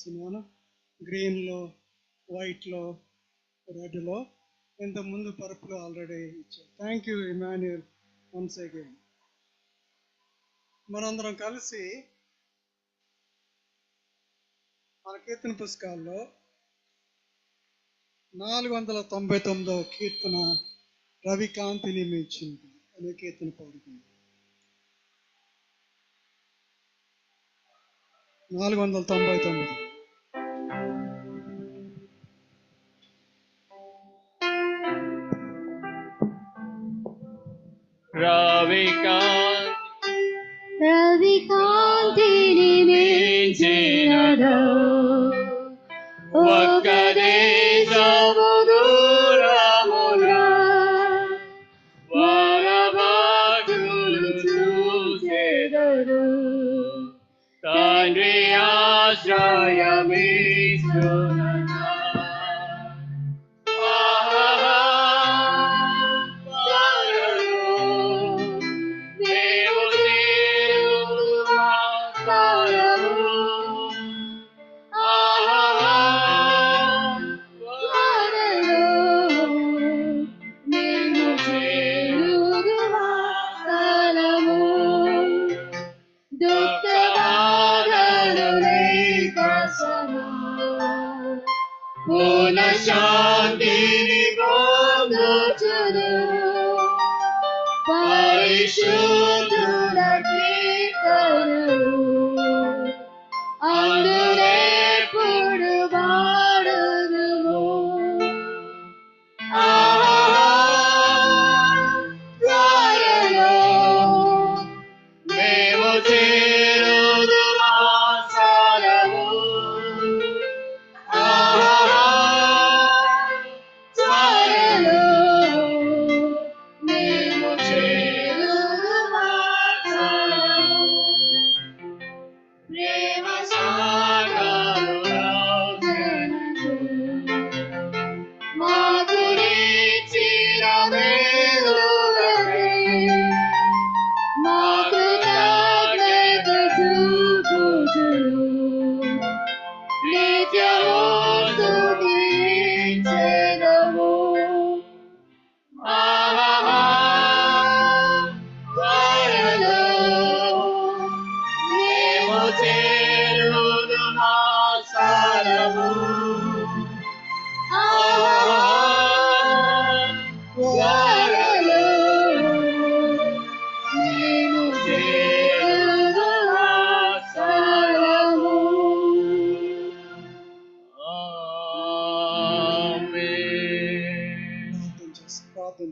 చూస్తున్నాను. గ్రీన్లో, వైట్లో, రెడ్లో, ఇంతకుముందు పర్పుల్ ఆల్రెడీ ఇచ్చారు. Thank you Emmanuel once again. మనందరం కలిసి మన కీర్తన పుస్తకాల్లో 499వ కీర్తన రవికాంతిని మించింది అనే కీర్తన పాడుకుంది. 499. రవికాంతిని మించినదో ఒక్క దేశము దూరమున వరభటులు చూచెదరు. తండ్రి ఆశ్రయమిచ్చునన్నా శాంతిని పొందుచును పరిశుద్ధుల కీర్తనలు అందులెప్పుడు పాడుదుము. త్వరలో మేము చేరుదుము స్థలము.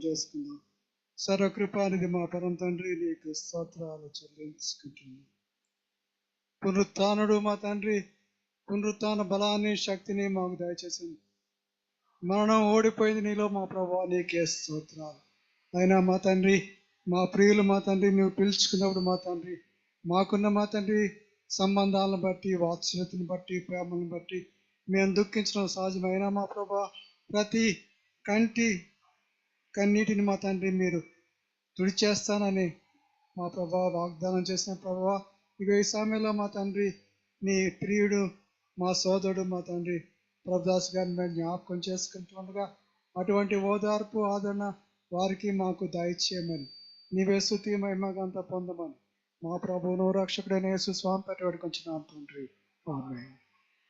చేసుకుందాం. సర్వకృపానిధి మా పరమ తండ్రి, నీకు స్తోత్రాలు చెల్లించుకుంటున్నాం. పునరుత్థానుడు మా తండ్రి, పునరుత్థాన బలాన్ని శక్తిని మాకు దయచేసింది. మరణం ఓడిపోయింది నీలో మా ప్రభువా, నీకే స్తోత్రాలు. అయినా మా తండ్రి, మా ప్రియులు మా తండ్రి, నువ్వు పిలుచుకున్నప్పుడు మా తండ్రి, మాకున్న మా తండ్రి సంబంధాలను బట్టి, వాత్సల్యతను బట్టి, ప్రేమను బట్టి మేము దుఃఖించడం సహజమైన మా ప్రభువా, ప్రతి కన్నీటిని మా తండ్రి మీరు తుడిచేస్తానని మా ప్రభా వాగ్దానం చేసిన ప్రభువా, ఇక ఈ సమయంలో మా తండ్రి నీ ప్రియుడు మా సోదరుడు మా తండ్రి ప్రభుదాస్ గారిని మేము జ్ఞాపకం చేసుకుంటుండగా అటువంటి ఓదార్పు ఆదరణ వారికి మాకు దయచేయమని, నీవే స్తుతి మహిమగంతా పొందమని మా ప్రభువును రక్షకుడైన యేసు స్వామి పెట్టుబడి కొంచెం తండ్రి ఆమేన్.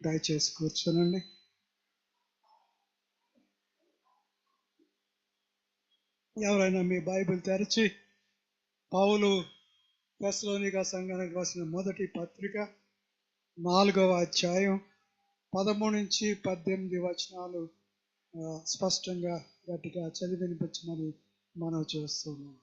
దయచేసి కూర్చోనండి. ఎవరైనా మీ బైబిల్ తెరిచి పౌలు తెస్సలోనిక సంఘానికి రాసిన మొదటి పత్రిక 4వ అధ్యాయం 13 నుంచి 18 వచనాలు స్పష్టంగా గట్టిగా చదివి వినిపించమని మనం చూస్తున్నాం.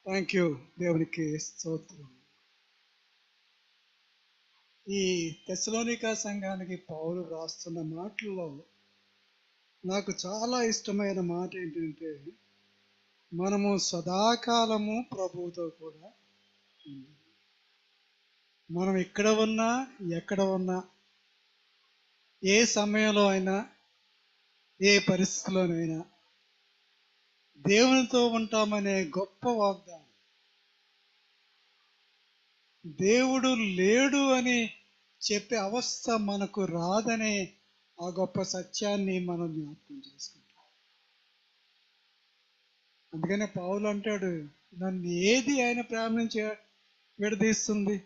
Thank you. దేవునికి స్తోత్రం. ఈ తెస్సలోనికా సంఘానికి పౌలు రాస్తున్న మాటల్లో నాకు చాలా ఇష్టమైన మాట ఏంటంటే, మనము సదాకాలము ప్రభువుతో కూడా ఉండాలి. మనం ఇక్కడ ఉన్నా ఎక్కడ ఉన్నా, ఏ సమయంలో అయినా, ఏ పరిస్థితిలోనైనా దేవునితో ఉంటామనే గొప్ప వాగ్దానం. దేవుడు లేడు అని చెప్పే అవస్థ మనకు రాదనే ఆ గొప్ప సత్యాన్ని మనం జ్ఞాపకం చేసుకుంటాం. అందుకనే పౌలు అంటాడు, నన్ను ఏది ఆయన ప్రేమ నుంచి విడదీస్తుంది?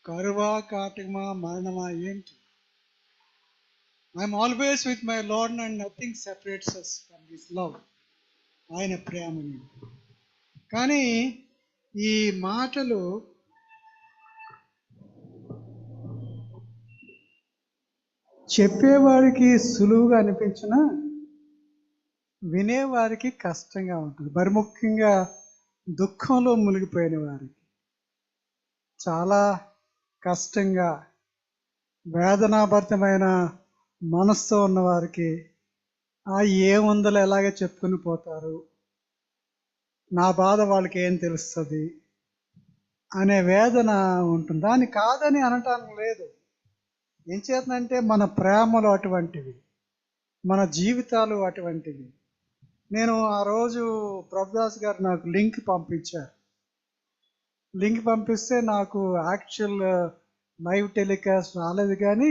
కరువా, కాటమా, మరణమా, ఏంటి? I'm always with my lord and nothing separates us from his love. ఆయన ప్రేమని. కానీ ఈ మాటలు చెప్పేవాడికి సులువుగా అనిపించినా వినేవారికి కష్టంగా ఉంటుంది. మరి ముఖ్యంగా దుఃఖంలో మునిగిపోయిన వారికి చాలా కష్టంగా, వేదనాభరితమైన మనస్సుతో ఉన్నవారికి ఏముందలో ఎలాగే చెప్పుకుని పోతారు, నా బాధ వాళ్ళకి ఏం తెలుస్తుంది అనే వేదన ఉంటుంది. దాన్ని కాదని అనటానికి లేదు. ఏం చేతనంటే మన ప్రేమలు అటువంటివి, మన జీవితాలు అటువంటివి. నేను ఆ రోజు ప్రభుదాస్ గారు నాకు లింక్ పంపించారు. లింక్ పంపిస్తే నాకు యాక్చువల్ లైవ్ టెలికాస్ట్ రాలేదు, కానీ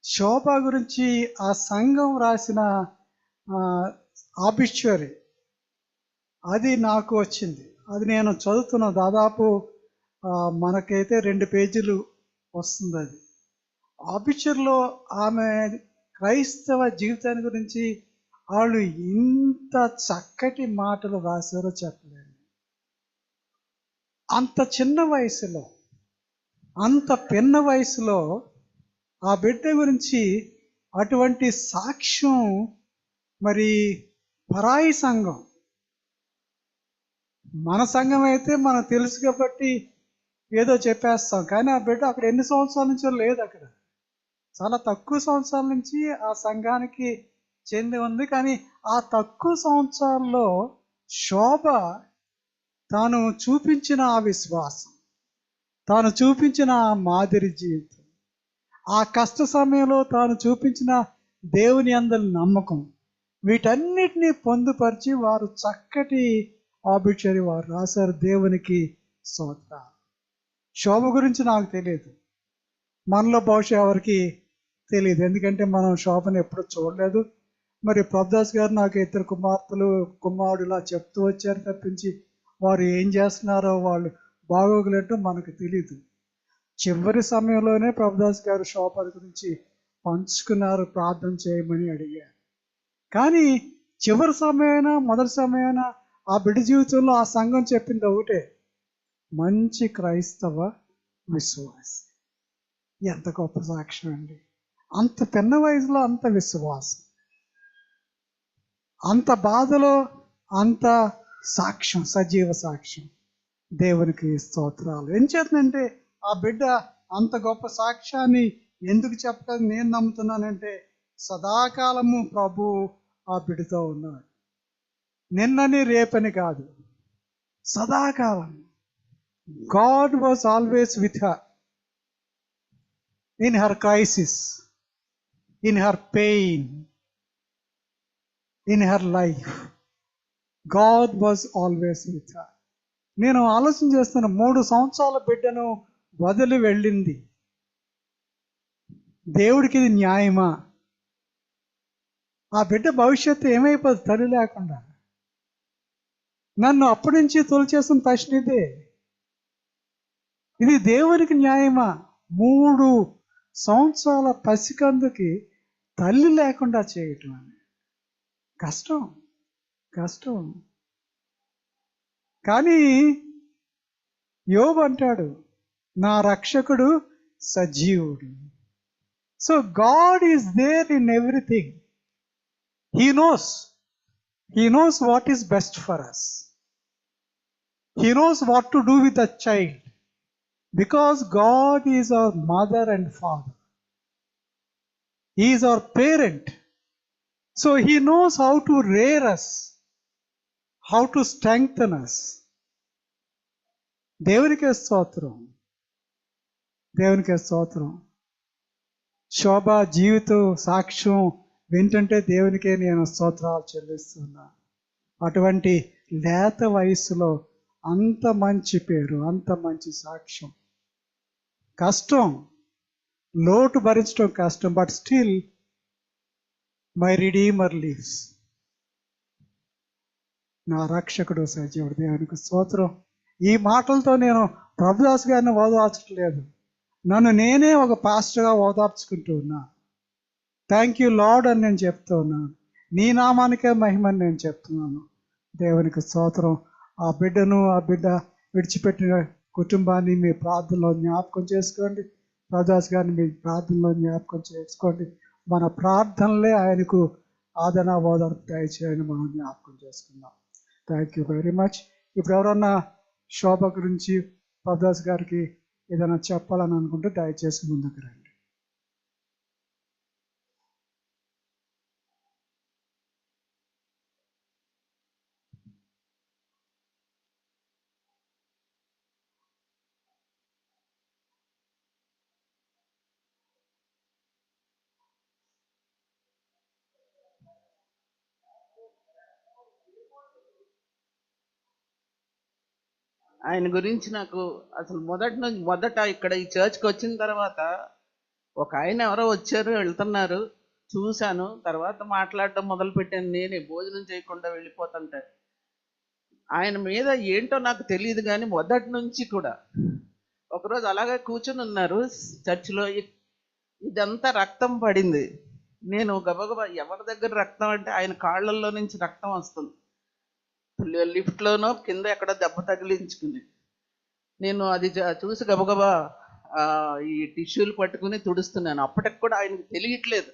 శోభ గురించి ఆ సంఘం రాసిన ఆబిచ్యురీ అది నాకు వచ్చింది. అది నేను చదువుతున్న దాదాపు మనకైతే 2 పేజీలు వస్తుంది. అది ఆబిచ్యురీలో ఆమె క్రైస్తవ జీవితాన్ని గురించి వాళ్ళు ఇంత చక్కటి మాటలు రాశారో చెప్పలేను. అంత చిన్న వయసులో, అంత పిన్న వయసులో ఆ బిడ్డ గురించి అటువంటి సాక్ష్యం. మరి పరాయి సంఘం, మన సంఘం అయితే మనకు తెలుసు కాబట్టి ఏదో చెప్పేస్తాం. కానీ ఆ బిడ్డ అక్కడ ఎన్ని సంవత్సరాల నుంచో లేదు, అక్కడ చాలా తక్కువ సంవత్సరాల నుంచి ఆ సంఘానికి చెంది ఉంది. కానీ ఆ తక్కువ సంవత్సరాల్లో శోభ తాను చూపించిన ఆ విశ్వాసం, తాను చూపించిన ఆ మాదిరి జీవితం, ఆ కష్ట సమయంలో తాను చూపించిన దేవుని యందలి నమ్మకం, వీటన్నిటినీ పొందుపరిచి వారు చక్కటి ఆబిచ్యురీ వారు రాశారు. దేవునికి స్తోత్రం. శోభ గురించి నాకు తెలియదు, మనలో బహుశా ఎవరికి తెలియదు, ఎందుకంటే మనం శోభను ఎప్పుడు చూడలేదు. మరి ప్రభుదాస్ గారు నాకు 2 కుమార్తెలు కుమారుడు ఇలా చెప్తూ వచ్చారు తప్పించి వారు ఏం చేస్తున్నారో, వాళ్ళు బాగోగులేంటో మనకు తెలియదు. చివరి సమయంలోనే ప్రభుదాస్ గారు శోభ గురించి పంచుకున్నారు, ప్రార్థన చేయమని అడిగారు. కానీ చివరి సమయమైనా మొదటి సమయమైనా ఆ బిడ్డ జీవితంలో ఆ సంఘం చెప్పింది ఒకటే, మంచి క్రైస్తవ విశ్వాసం. ఎంత గొప్ప సాక్ష్యం అండి! అంత చిన్న వయసులో అంత విశ్వాసం, అంత బాధలో అంత సాక్ష్యం, సజీవ సాక్ష్యం. దేవునికి స్తోత్రాలు. ఏం చేతనంటే ఆ బిడ్డ అంత గొప్ప సాక్ష్యాన్ని ఎందుకు చెప్పదని నేను నమ్ముతున్నానంటే, సదాకాలము ప్రభు ఆ బిడ్డతో ఉన్నాడు. నిన్నని రేపని కాదు, సదాకాలం. God was always with her in her crisis, in her pain, in her life. God was always with her. నేను ఆలోచన చేస్తున్న 3 సంవత్సరాల బిడ్డను వదిలి వెళ్ళింది. దేవుడికి ఇది న్యాయమా? ఆ బిడ్డ భవిష్యత్తు ఏమైపోతుంది తల్లి లేకుండా? నన్ను అప్పటి నుంచి తొలిచేసిన ప్రశ్న ఇదే, ఇది దేవునికి న్యాయమా? 3 సంవత్సరాల పసికందుకి తల్లి లేకుండా చేయటం అని కష్టం, కష్టం. కానీ యోబు అంటాడు, నా రక్షకుడు సజీవుడు. So God is there in everything. He knows what is best for us. He knows what to do with a child because God is our mother and father. He is our parent. So He knows how to rear us, how to strengthen us. దేవునికే స్తోత్రం, దేవునికే స్తోత్రం. శోభ జీవితం సాక్ష్యం వింటుంటే దేవునికే నేను స్తోత్రాలు చెల్లిస్తున్నా. అటువంటి లేత వయస్సులో అంత మంచి పేరు, అంత మంచి సాక్ష్యం. కష్టం, లోటు భరించడం కష్టం, but still my redeemer lives. నా రక్షకుడు సజీవుడు. దేవునికి స్తోత్రం. ఈ మాటలతో నేను ప్రభుదాస్ గారిని ఓదార్చట్లేదు, నన్ను నేనే ఒక పాస్టర్గా ఓదార్చుకుంటూ ఉన్నా. థ్యాంక్ యూ లార్డ్ అని నేను చెప్తూ ఉన్నాను. నీ నామానికే మహిమని నేను చెప్తున్నాను. దేవునికి స్తోత్రం. ఆ బిడ్డను, ఆ బిడ్డ విడిచిపెట్టిన కుటుంబాన్ని మీ ప్రార్థనలో జ్ఞాపకం చేసుకోండి. ప్రభుదాస్ గారిని మీ ప్రార్థనలో జ్ఞాపకం చేసుకోండి. మన ప్రార్థనలే ఆయనకు ఆదరణ ఓదార్పు దయచేయని మనం జ్ఞాపకం చేసుకుందాం. Thank you very much. ఇప్పుడు ఎవరన్నా శోభ గురించి ప్రభుదాస్ గారికి ఏదైనా చెప్పాలని అనుకుంటే దయచేసి ముందుకు రండి. ఆయన గురించి నాకు అసలు మొదట ఇక్కడ ఈ చర్చ్కి వచ్చిన తర్వాత ఒక ఆయన ఎవరో వచ్చారు, వెళ్తున్నారు, చూశాను. తర్వాత మాట్లాడటం మొదలుపెట్టాను. నేనే భోజనం చేయకుండా వెళ్ళిపోతుంటే ఆయన మీద ఏంటో నాకు తెలియదు, కానీ మొదటి నుంచి కూడా ఒకరోజు అలాగే కూర్చుని ఉన్నారు చర్చిలో. ఇదంతా రక్తం పడింది. నేను గబగబా ఎవరి దగ్గర రక్తం అంటే ఆయన కాళ్ళల్లో నుంచి రక్తం వస్తుంది. లిఫ్ట్లోనో కింద ఎక్కడ దెబ్బ తగిలించుకుని నేను అది చూసి గబగబా ఈ టిష్యూలు పట్టుకుని తుడుస్తున్నాను. అప్పటికి కూడా ఆయనకు తెలియట్లేదు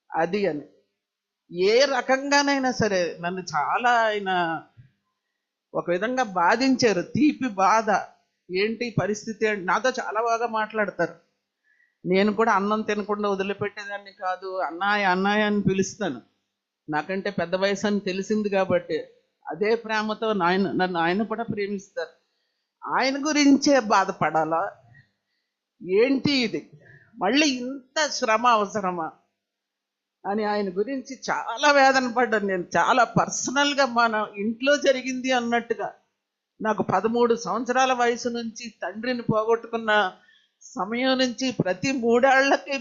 అది అని. ఏ రకంగానైనా సరే నన్ను చాలా ఆయన ఒక విధంగా బాధించారు. తీపి బాధ. ఏంటి పరిస్థితి అంటే నాతో చాలా బాగా మాట్లాడతారు. నేను కూడా అన్నం తినకుండా వదిలిపెట్టేదాన్ని కాదు. అన్నయ్య అన్నయ్య అని పిలుస్తాను. నాకంటే పెద్ద వయసు అని తెలిసింది కాబట్టి అదే ప్రేమతో నన్ను ఆయన కూడా ప్రేమిస్తారు. ఆయన గురించే బాధపడాలా ఏంటి ఇది, మళ్ళీ ఇంత శ్రమ అవసరమా అని ఆయన గురించి చాలా వేదన పడ్డాను నేను. చాలా పర్సనల్గా మన ఇంట్లో జరిగింది అన్నట్టుగా. నాకు 13 సంవత్సరాల వయసు నుంచి తండ్రిని పోగొట్టుకున్న సమయం నుంచి ప్రతి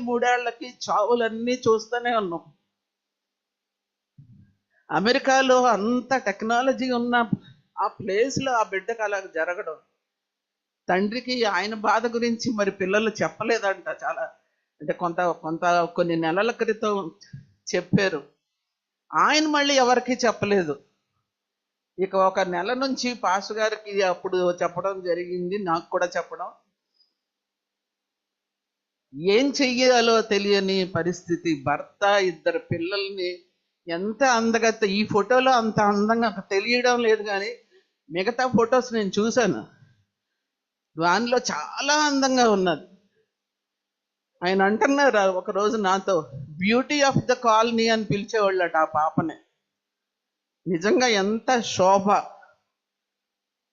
మూడేళ్లకి చావులన్నీ చూస్తూనే ఉన్నాం. అమెరికాలో అంత టెక్నాలజీ ఉన్న ఆ ప్లేస్లో ఆ బిడ్డకు అలా జరగడం, తండ్రికి ఆయన బాధ గురించి మరి పిల్లలు చెప్పలేదంట. చాలా అంటే కొన్ని నెలల క్రితం చెప్పారు. ఆయన మళ్ళీ ఎవరికి చెప్పలేదు. ఇక ఒక నెల నుంచి పాస్ గారికి అప్పుడు చెప్పడం జరిగింది, నాకు కూడా చెప్పడం. ఏం చెయ్యాలో తెలియని పరిస్థితి. భర్త, 2 పిల్లల్ని ఎంత అందగా, ఈ ఫోటోలో అంత అందంగా తెలియడం లేదు, కానీ మిగతా ఫొటోస్ నేను చూశాను, దానిలో చాలా అందంగా ఉన్నది. ఆయన అంటున్నారు ఒకరోజు నాతో, బ్యూటీ ఆఫ్ ద కాలనీ అని పిలిచేవాళ్ళట ఆ పాపని. నిజంగా ఎంత శోభ.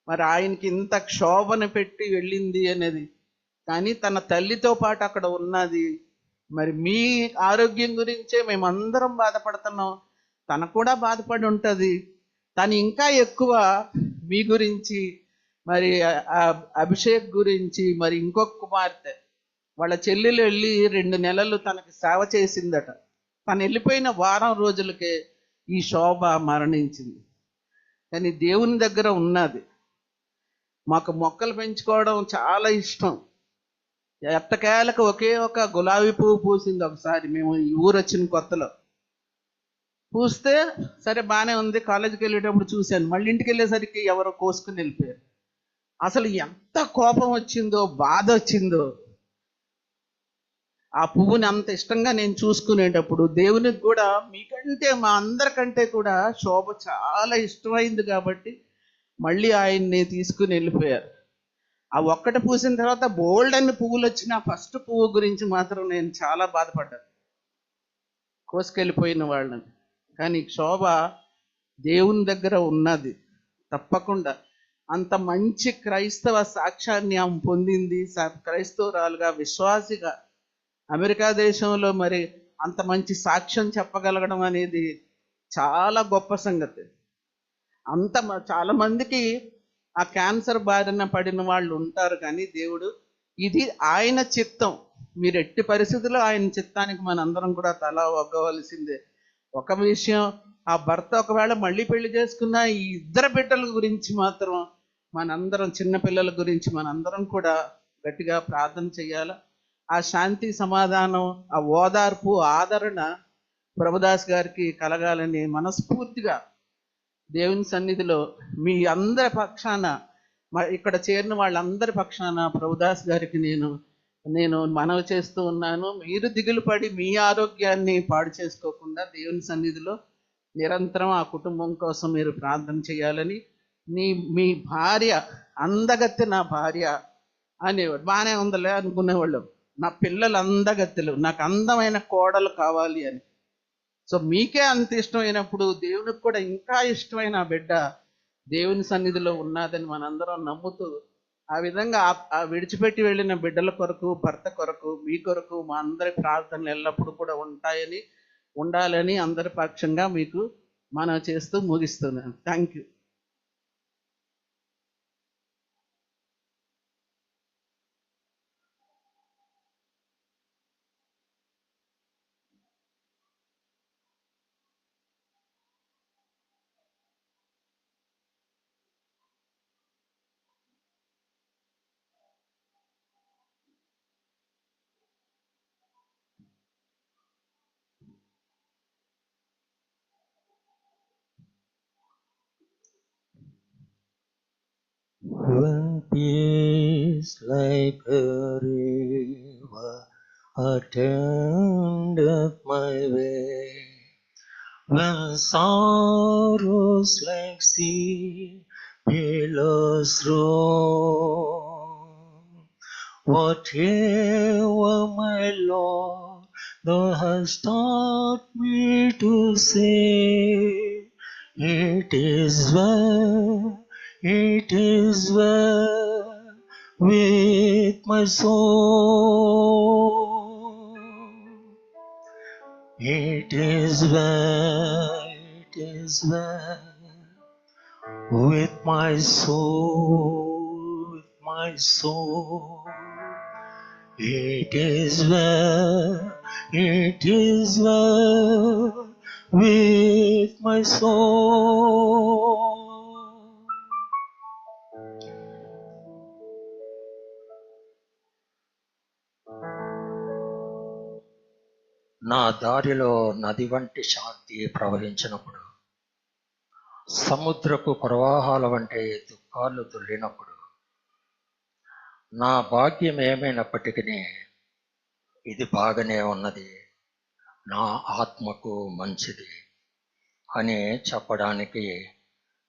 మరి ఆయనకి ఇంత క్షోభను పెట్టి వెళ్ళింది అనేది, కానీ తన తల్లితో పాటు అక్కడ ఉన్నది. మరి మీ ఆరోగ్యం గురించే మేమందరం బాధపడుతున్నాం, తను కూడా బాధపడి ఉంటుంది. తను ఇంకా ఎక్కువ మీ గురించి, మరి అభిషేక్ గురించి, మరి ఇంకొక కుమార్తె వాళ్ళ చెల్లెలు వెళ్ళి 2 నెలలు తనకి సేవ చేసిందట. తను వెళ్ళిపోయిన వారం రోజులకే ఈ శోభ మరణించింది. కానీ దేవుని దగ్గర ఉన్నది. మాకు మొక్కలు పెంచుకోవడం చాలా ఇష్టం. ఎట్టకేలకు ఒకే ఒక గులాబీ పువ్వు పూసింది ఒకసారి. మేము ఈ ఊరు వచ్చిన కొత్తలో పూస్తే సరే బాగానే ఉంది, కాలేజీకి వెళ్ళేటప్పుడు చూశాను. మళ్ళీ ఇంటికి వెళ్ళేసరికి ఎవరో కోసుకుని వెళ్ళిపోయారు. అసలు ఎంత కోపం వచ్చిందో, బాధ వచ్చిందో. ఆ పువ్వుని అంత ఇష్టంగా నేను చూసుకునేటప్పుడు దేవునికి కూడా మీకంటే, మా అందరికంటే కూడా శోభ చాలా ఇష్టమైంది కాబట్టి మళ్ళీ ఆయన్ని తీసుకుని వెళ్ళిపోయారు. ఆ ఒక్కటి పూసిన తర్వాత బోల్డ్ అన్ని పువ్వులు వచ్చిన ఫస్ట్ పువ్వు గురించి మాత్రం నేను చాలా బాధపడ్డాను, కోసుకెళ్ళిపోయిన వాళ్ళని. కానీ శోభ దేవుని దగ్గర ఉన్నది తప్పకుండా. అంత మంచి క్రైస్తవ సాక్ష్యాన్ని ఆమె పొందింది. క్రైస్తవురాలుగా, విశ్వాసిగా అమెరికా దేశంలో మరి అంత మంచి సాక్ష్యం చెప్పగలగడం అనేది చాలా గొప్ప సంగతి. చాలా మందికి ఆ క్యాన్సర్ బారిన పడిన వాళ్ళు ఉంటారు, కానీ దేవుడు ఇది ఆయన చిత్తం. మీరు ఎట్టి పరిస్థితుల్లో ఆయన చిత్తానికి మనందరం కూడా తల ఒగ్గవలసిందే. ఒక విషయం, ఆ భర్త ఒకవేళ మళ్ళీ పెళ్లి చేసుకున్న ఈ ఇద్దరు బిడ్డల గురించి మాత్రం మనందరం, చిన్నపిల్లల గురించి మనందరం కూడా గట్టిగా ప్రార్థన చేయాలి. ఆ శాంతి, సమాధానం, ఆ ఓదార్పు, ఆదరణ ప్రభుదాస్ గారికి కలగాలని మనస్ఫూర్తిగా దేవుని సన్నిధిలో మీ అందరి పక్షాన, ఇక్కడ చేరిన వాళ్ళందరి పక్షాన ప్రభుదాస్ గారికి నేను మనవి చేస్తూ ఉన్నాను. మీరు దిగులు పడి మీ ఆరోగ్యాన్ని పాడు చేసుకోకుండా దేవుని సన్నిధిలో నిరంతరం ఆ కుటుంబం కోసం మీరు ప్రార్థన చేయాలని. మీ భార్య అందగత్తె, నా భార్య అనేవాడు. బాగానే ఉందలే అనుకునేవాళ్ళు. నా పిల్లలు అందగత్తెలు, నాకు అందమైన కోడలు కావాలి అని. సో మీకే అంత ఇష్టమైనప్పుడు దేవునికి కూడా ఇంకా ఇష్టమైన ఆ బిడ్డ దేవుని సన్నిధిలో ఉన్నదని మనందరం నమ్ముతూ, ఆ విధంగా ఆ విడిచిపెట్టి వెళ్ళిన బిడ్డల కొరకు, భర్త కొరకు, మీ కొరకు మా అందరి ప్రార్థనలు ఎల్లప్పుడూ కూడా ఉండాలని అందరి పక్షంగా మీకు మనం చేస్తూ ముగిస్తున్నాను. Thank you. When peace like a river attendeth my way, when sorrows like sea billows roll, whatever my Lord thou hast taught me to say, it is well with my soul. It is well with my soul, It is well with my soul. నా దారిలో నది వంటి శాంతి ప్రవహించినప్పుడు, సముద్రపు ప్రవాహాల వంటి దుఃఖాలు తుల్లినప్పుడు, నా భాగ్యం ఏమైనప్పటికీ ఇది బాగానే ఉన్నది, నా ఆత్మకు మంచిది అని చెప్పడానికి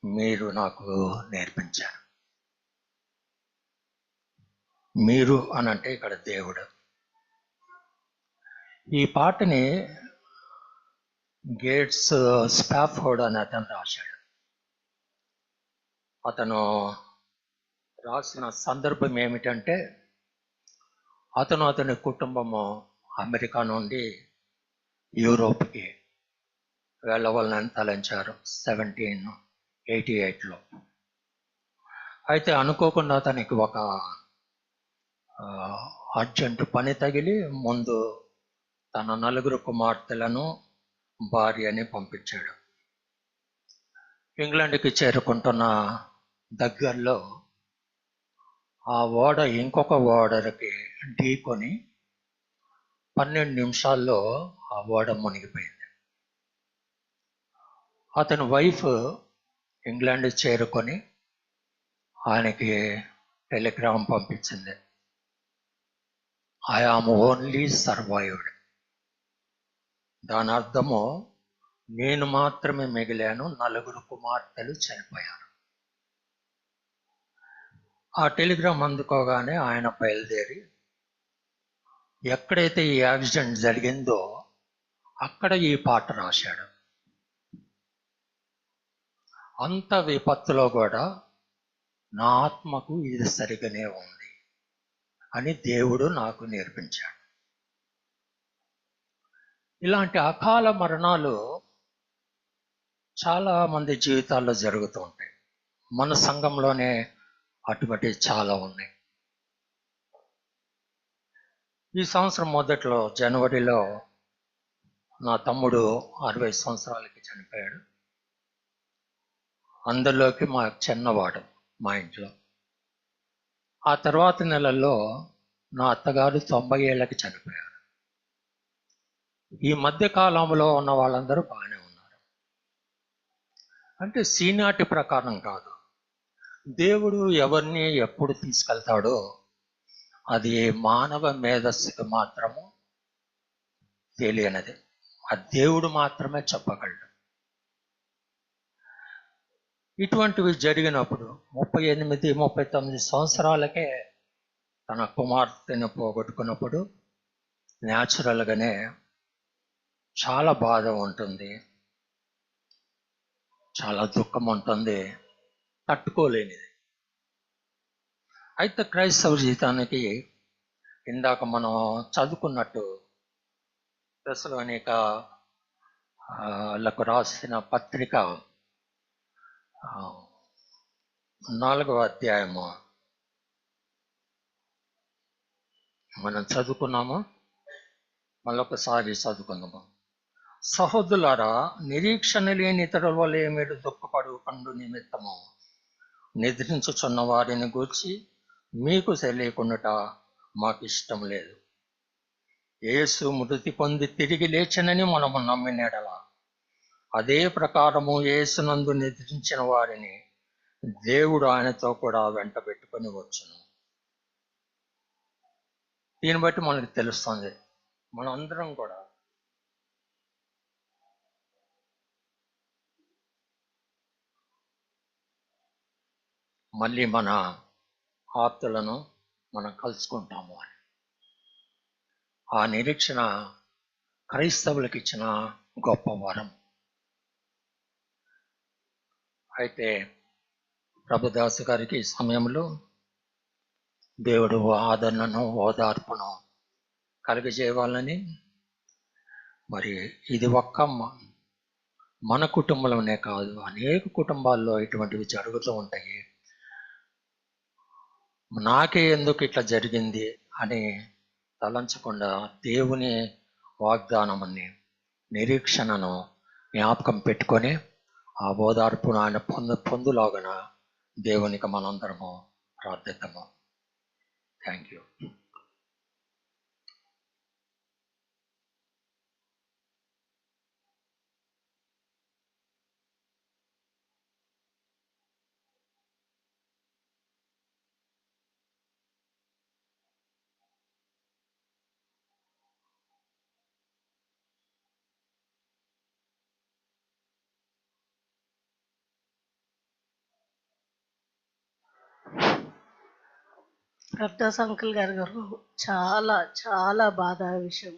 మీరు నాకు నేర్పించారు. మీరు అనంటే ఇక్కడ దేవుడు. ఈ పాటని గేట్స్ స్పాఫోర్డ్ అని అతను రాశాడు. అతను రాసిన సందర్భం ఏమిటంటే, అతని కుటుంబము అమెరికా నుండి యూరోప్కి వెళ్ళవాలని తలంచారు 1788లో. అయితే అనుకోకుండా అతనికి ఒక అర్జెంటు పని తగిలి ముందు తన 4 కుమార్తెలను, భార్యని పంపించాడు. ఇంగ్లాండ్కి చేరుకుంటున్న దగ్గరలో ఆ ఓడ ఇంకొక ఓడకి ఢీకొని 12 నిమిషాల్లో ఆ ఓడ మునిగిపోయింది. అతని వైఫ్ ఇంగ్లాండ్ చేరుకొని ఆయనకి టెలిగ్రామ్ పంపించింది, ఐ ఆమ్ ఓన్లీ సర్వైవ్డ్. దాని అర్థము, నేను మాత్రమే మిగిలాను, 4 కుమార్తెలు చనిపోయారు. ఆ టెలిగ్రామ్ అందుకోగానే ఆయన బయలుదేరి ఎక్కడైతే ఈ యాక్సిడెంట్ జరిగిందో అక్కడ ఈ పాట రాశాడు. అంత విపత్తులో కూడా నా ఆత్మకు ఇది సరిగానే ఉంది అని దేవుడు నాకు నేర్పించాడు. ఇలాంటి అకాల మరణాలు చాలా మంది జీవితాల్లో జరుగుతూ ఉంటాయి. మన సంఘంలోనే అటువంటి చాలా ఉన్నాయి. ఈ సంవత్సరం మొదట్లో జనవరిలో నా తమ్ముడు 60 సంవత్సరాలకి చనిపోయాడు. అందరిలోకి మా చిన్నవాడు మా ఇంట్లో. ఆ తర్వాత నెలల్లో నా అత్తగారు 90 ఏళ్ళకి చనిపోయారు. ఈ మధ్య కాలంలో ఉన్న వాళ్ళందరూ బాగానే ఉన్నారు. అంటే సీనాటి ప్రకారం కాదు, దేవుడు ఎవరిని ఎప్పుడు తీసుకెళ్తాడో అది మానవ మేధస్సుకు మాత్రము తెలియనిది. ఆ దేవుడు మాత్రమే చెప్పగలడు. ఇటువంటివి జరిగినప్పుడు 38, 39 సంవత్సరాలకే తన కుమార్తెను పోగొట్టుకున్నప్పుడు న్యాచురల్గానే చాలా బాధ ఉంటుంది, చాలా దుఃఖం ఉంటుంది, తట్టుకోలేనిది. అయితే క్రైస్తవ జీవితానికి ఇందాక మనం చదువుకున్నట్టు తెస్సలోనికలకు రాసిన పత్రిక 4వ అధ్యాయము మనం చదువుకున్నాము. మళ్ళొకసారి చదువుకుందాము. సహోదరులారా, నిరీక్షణ లేని ఇతరుల వలె మీరు దుఃఖపడుకండు నిమిత్తము నిద్రించుచున్న వారిని గూర్చి మీకు తెలియకుండా మాకు ఇష్టం లేదు. యేసు మృతి పొంది తిరిగి లేచనని మనము నమ్మినడలా అదే ప్రకారము యేసునందు నిద్రించిన వారిని దేవుడు ఆయనతో కూడా వెంట పెట్టుకొని వచ్చును. దీన్ని బట్టి మనకు తెలుస్తుంది మనందరం కూడా మళ్ళీ మన ఆప్తులను మనం కలుసుకుంటాము అని. ఆ నిరీక్షణ క్రైస్తవులకు ఇచ్చిన గొప్ప వరం. అయితే ప్రభుదాసు గారికి ఈ సమయంలో దేవుడు ఆదరణను, ఓదార్పును కలిగజేయాలని, మరి ఇది ఒక్క మన కుటుంబంలోనే కాదు, అనేక కుటుంబాల్లో ఇటువంటివి జరుగుతూ ఉంటాయి. నాకే ఎందుకు ఇట్లా జరిగింది అని తలంచకుండా దేవుని వాగ్దానమని, నిరీక్షణను జ్ఞాపకం పెట్టుకొని ఆ ఓదార్పును ఆయన పొందులాగన దేవునికి మనందరము ప్రార్థిద్దాము. Thank you. Prabhudas uncle garu చాలా చాలా బాధ విషయం.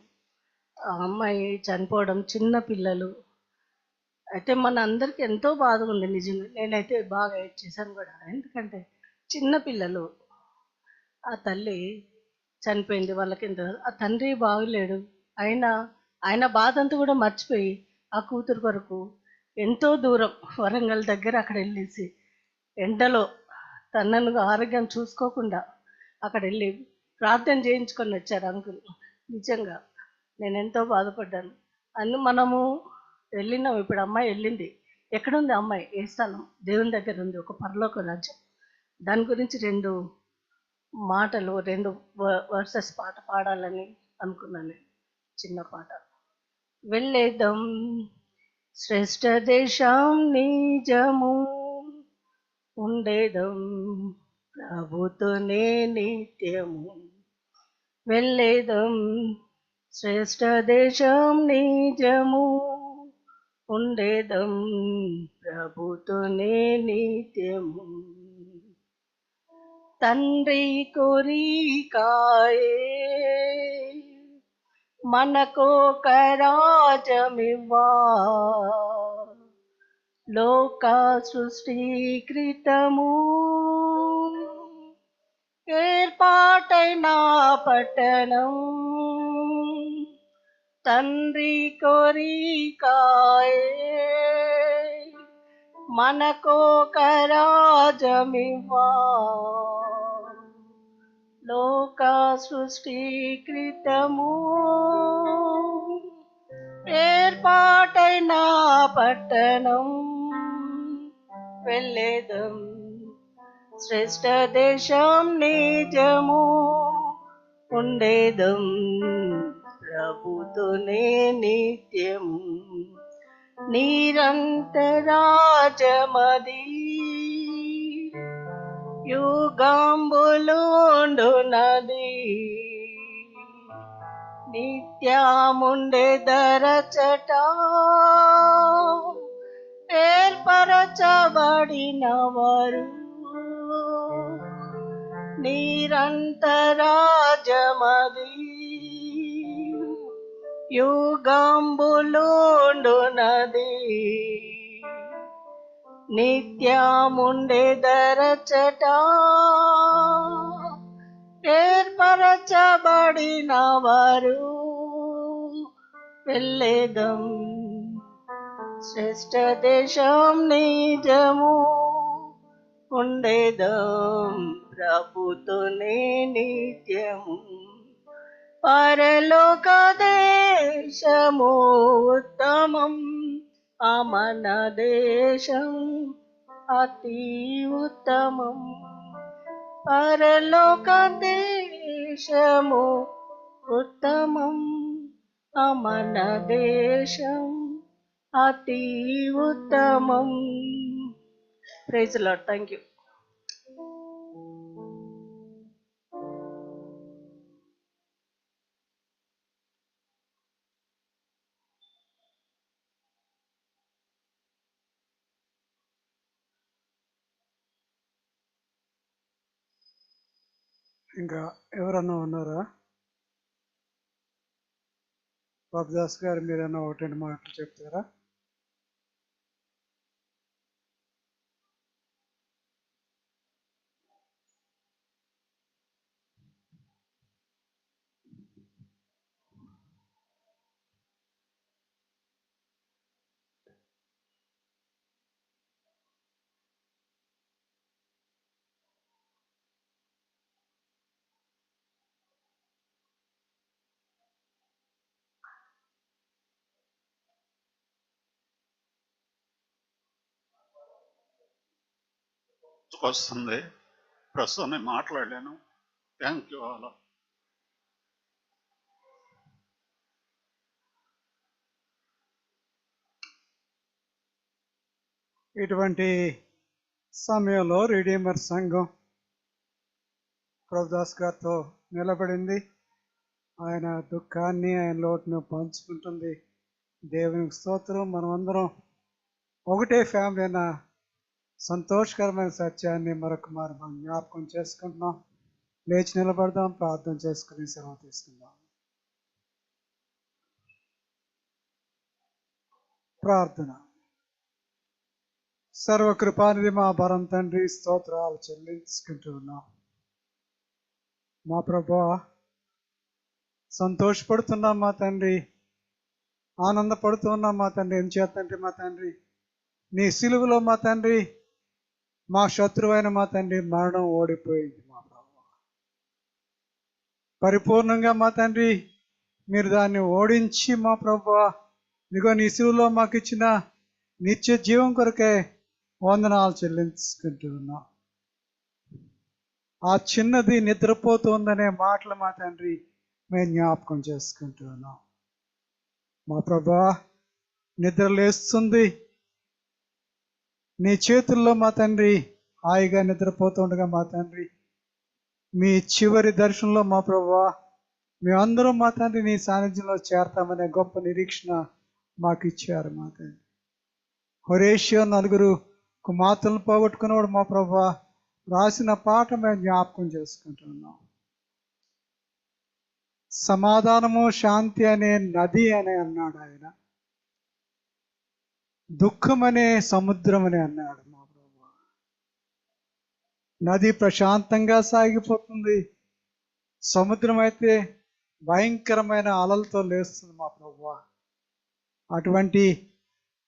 ఆ అమ్మాయి చనిపోవడం, చిన్న పిల్లలు. అయితే మన అందరికి ఎంతో బాధ ఉంది నిజంగా. నేనైతే బాగా ఏడ్చేసాను కూడా. ఎందుకంటే చిన్న పిల్లలు, ఆ తల్లి చనిపోయింది, వాళ్ళకి ఎంత, ఆ తండ్రి బాగలేడు. ఆయన బాధ అంతా కూడా మర్చిపోయి ఆ కూతురు కొరకు ఎంతో దూరం వరంగల్ దగ్గర అక్కడ వెళ్ళేసి ఎండలో తనను ఆరోగ్యం చూసుకోకుండా అక్కడ వెళ్ళి ప్రార్థన చేయించుకొని వచ్చారు అంకుల్. నిజంగా నేను ఎంతో బాధపడ్డాను. మనము వెళ్ళినాం. ఇప్పుడు అమ్మాయి వెళ్ళింది. ఎక్కడుంది అమ్మాయి? ఏ స్థలం? దేవుని దగ్గర ఉంది, ఒక పరలోక రాజ్యం. దాని గురించి 2 మాటలు, 2 వర్సెస్ పాట పాడాలని అనుకున్నాను. చిన్న పాట. వెళ్ళేద్దాం శ్రేష్ఠ దేశం నిజము, ఉండేదం ప్రభుతోనే నిత్యము. వెళ్ళేదం శ్రేష్ఠ దేశం నిజము, ఉండేదం ప్రభుతోనే నిత్యము. తండ్రి కొరికాయే మనకొక రాజ్యమివ్వా లోక సృష్టికృతము ఏర్పాటైన పట్టణం తండ్రి కొరికాయే మనకొక రాజ్యమివ్వా లోక సృష్టికృతము ఏర్పాటైన పట్టణం వెళ్ళేదం శ్రేష్ఠ దేశం నిజము ఉండేదం ప్రభుతోనే నిత్యం నిరంతరాజమది యుగంబులుండునది నిత్యముండెదరచట ఏర్పరచబడిన వారు నిరంతరాజమది యుగంబులుండునది నిత్యముండెదరచట ఏర్పరచబడిన వారు వెళ్ళేదం శ్రేష్ఠ దేశం నిజము ఉండేదం ప్రభుతోనే నిత్యము పరలోక దేశము ఉత్తమం మన దేశం అతి ఉత్తమం పరలోక దేశము ఉత్తమం మన దేశం అతి ఉత్తమం. Praise the Lord. Thank you. ఇంకా ఎవరన్నా ఉన్నారా? బాబుదాస్ గారు మీరన్నా ఒకటి రెండు మాటలు చెప్తారా? వస్తుంది, ప్రస్తుతం నేను మాట్లాడలేను. Thank you all. ఇటువంటి సమయంలో రిడీమర్ సంఘం ప్రభుదాస్ గారితో నిలబడింది. ఆయన దుఃఖాన్ని, ఆయన లోటును పంచుకుంటుంది. దేవునికి స్తోత్రం. మనమందరం ఒకటే ఫ్యామిలీ అయిన సంతోషకరమైన సత్యాన్ని మరొక మారు మనం జ్ఞాపకం చేసుకుంటున్నాం. లేచి నిలబడదాం, ప్రార్థన చేసుకుని సెలవు తీసుకుందాం. ప్రార్థన. సర్వకృపానిధి మా పరం తండ్రి, స్తోత్రాలు చెల్లించుకుంటూ ఉన్నాం. మా ప్రభువా, సంతోషపడుతున్నాం మా తండ్రి, ఆనందపడుతున్నాం మా తండ్రి. ఏం చేతంటే మా తండ్రి, నీ సిలువలో మా తండ్రి, మా శత్రువైన మా తండ్రి మరణం ఓడిపోయింది మా ప్రభువా. పరిపూర్ణంగా మా తండ్రి మీరు దాన్ని ఓడించి మా ప్రభువా, ఇదిగో నీ సిలువలో మాకు ఇచ్చిన నిత్య జీవం కొరకే వందనాలు చెల్లించుకుంటూ ఉన్నాం. ఆ చిన్నది నిద్రపోతుందనే మాటలు మా తండ్రి మేము జ్ఞాపకం చేసుకుంటూ ఉన్నాం. మా ప్రభువా, నిద్ర లేస్తుంది నీ చేతుల్లో మా తండ్రి, హాయిగా నిద్రపోతుండగా మా తండ్రి మీ చివరి దర్శనంలో మా ప్రభువా మేమందరం మా తండ్రి నీ సాన్నిధ్యంలో చేరతామనే గొప్ప నిరీక్షణ మాకు ఇచ్చారు మా తండ్రి. హొరేషియో 4 కుమార్తెలను పోగొట్టుకున్నవాడు మా ప్రభువా, రాసిన పాట మేము జ్ఞాపకం చేసుకుంటున్నాం. సమాధానము శాంతి అనే నది అని అన్నాడు ఆయన. దుఃఖం అనే సముద్రం అని అన్నాడు మా ప్రభు. నది ప్రశాంతంగా సాగిపోతుంది, సముద్రం అయితే భయంకరమైన అలలతో లేస్తుంది మా ప్రభు. అటువంటి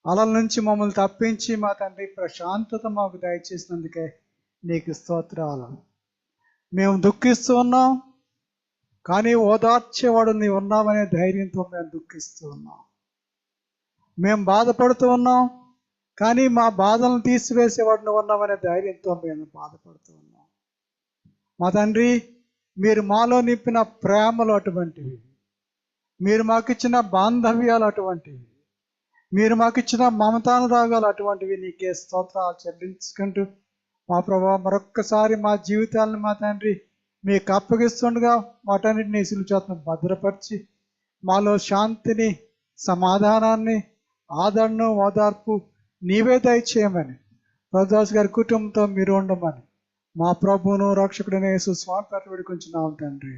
అలల నుంచి మమ్మల్ని తప్పించి మా తండ్రి ప్రశాంతత మాకు దయచేసినందుకే నీకు స్తోత్రాలు. మేము దుఃఖిస్తూ ఉన్నాం, కానీ ఓదార్చేవాడు నీవు ఉన్నామనే ధైర్యంతో మేము దుఃఖిస్తూ ఉన్నాం. మేము బాధపడుతూ ఉన్నాం, కానీ మా బాధలను తీసివేసేవాడు నువ్వు ఉన్నామనే ధైర్యంతో మేము బాధపడుతూ ఉన్నాం. మా తండ్రి, మీరు మాలో నింపిన ప్రేమలు అటువంటివి, మీరు మాకిచ్చిన బాంధవ్యాలు అటువంటివి, మీరు మాకిచ్చిన మమతానురాగాలు అటువంటివి. నీకే స్తోత్రాలు చెల్లించుకుంటూ మా ప్రభావ మరొక్కసారి మా జీవితాలను మా తండ్రి మీకు అప్పగిస్తుండగా వాటన్నిటిని సిలువ చేత భద్రపరిచి మాలో శాంతిని, సమాధానాన్ని, ఆదరణను, ఓదార్పు నీవే దయచేయమని, ప్రభుదాస్ గారి కుటుంబంతో మీరు ఉండమని మా ప్రభువును రక్షకుడైన యేసు స్వామి పేట వేడుకొంచున్నాం తండ్రి.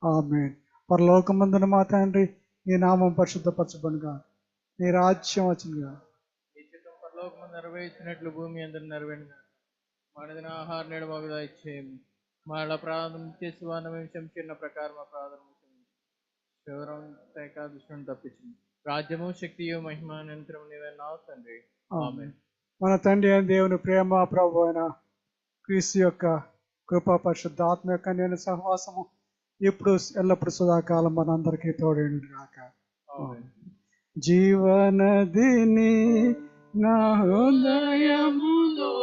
ఆమేన్. పరలోకమందున మా తండ్రి, నీ నామం పరిశుద్ధపరచబడుగా, నీ రాజ్యం వచ్చునుగా. ఈ చిత్తం పరలోకము నెరవేర్చినట్లు భూమి అందరు నెరవేరుగా. మనదిన ఆహార నేడు మాకు దయచేయము. మళ్ళా ప్రార్థన చేసి వారిని మేము క్షమించిన ప్రకారం మా ప్రార్థన శివరం ఏకాదశిని తప్పించింది. రాజ్యము, శక్తియు, మహిమ అనంతరం నీవే నావు తండ్రి. ఆమేన్. మన తండ్రి అయిన దేవుని ప్రేమ, ప్రభు అయిన క్రీస్తు యొక్క కృప, పరిశుద్ధ ఆత్మ యొక్క నేను సహవాసము ఇప్పుడు ఎల్లప్పుడు సదాకాలం మనందరికీ తోడేండు గాక. ఆమేన్. జీవనదిని నా హృదయములో